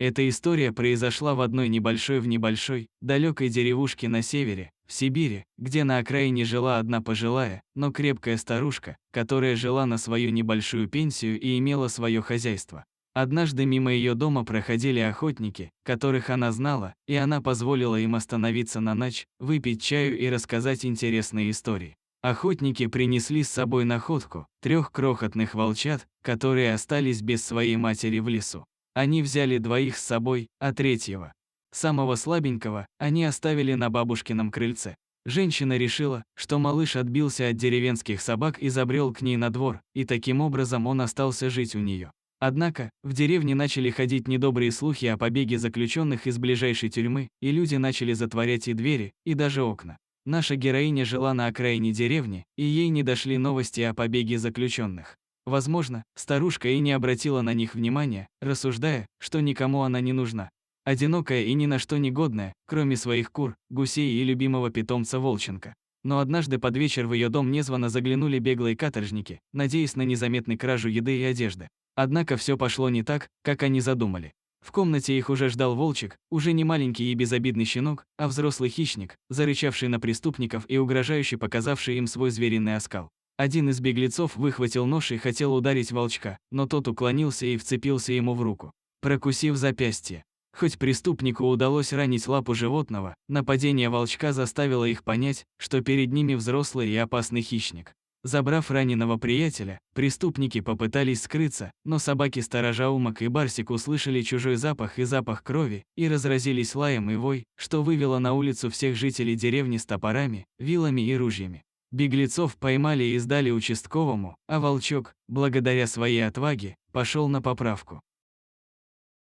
Эта история произошла в одной небольшой, далекой деревушке на севере, в Сибири, где на окраине жила одна пожилая, но крепкая старушка, которая жила на свою небольшую пенсию и имела свое хозяйство. Однажды мимо ее дома проходили охотники, которых она знала, и она позволила им остановиться на ночь, выпить чаю и рассказать интересные истории. Охотники принесли с собой находку – 3 крохотных волчат, которые остались без своей матери в лесу. Они взяли 2 с собой, а 3-го, самого слабенького, они оставили на бабушкином крыльце. Женщина решила, что малыш отбился от деревенских собак и забрел к ней на двор, и таким образом он остался жить у нее. Однако, в деревне начали ходить недобрые слухи о побеге заключенных из ближайшей тюрьмы, и люди начали затворять и двери, и даже окна. Наша героиня жила на окраине деревни, и ей не дошли новости о побеге заключенных. Возможно, старушка и не обратила на них внимания, рассуждая, что никому она не нужна. Одинокая и ни на что не годная, кроме своих кур, гусей и любимого питомца волчонка. Но однажды под вечер в ее дом незвано заглянули беглые каторжники, надеясь на незаметную кражу еды и одежды. Однако все пошло не так, как они задумали. В комнате их уже ждал волчик, уже не маленький и безобидный щенок, а взрослый хищник, зарычавший на преступников и угрожающе показавший им свой звериный оскал. Один из беглецов выхватил нож и хотел ударить волчка, но тот уклонился и вцепился ему в руку, прокусив запястье. Хоть преступнику удалось ранить лапу животного, нападение волчка заставило их понять, что перед ними взрослый и опасный хищник. Забрав раненого приятеля, преступники попытались скрыться, но собаки-сторожа Умок и Барсик услышали чужой запах и запах крови, и разразились лаем и вой, что вывело на улицу всех жителей деревни с топорами, вилами и ружьями. Беглецов поймали и сдали участковому, а волчок, благодаря своей отваге, пошел на поправку.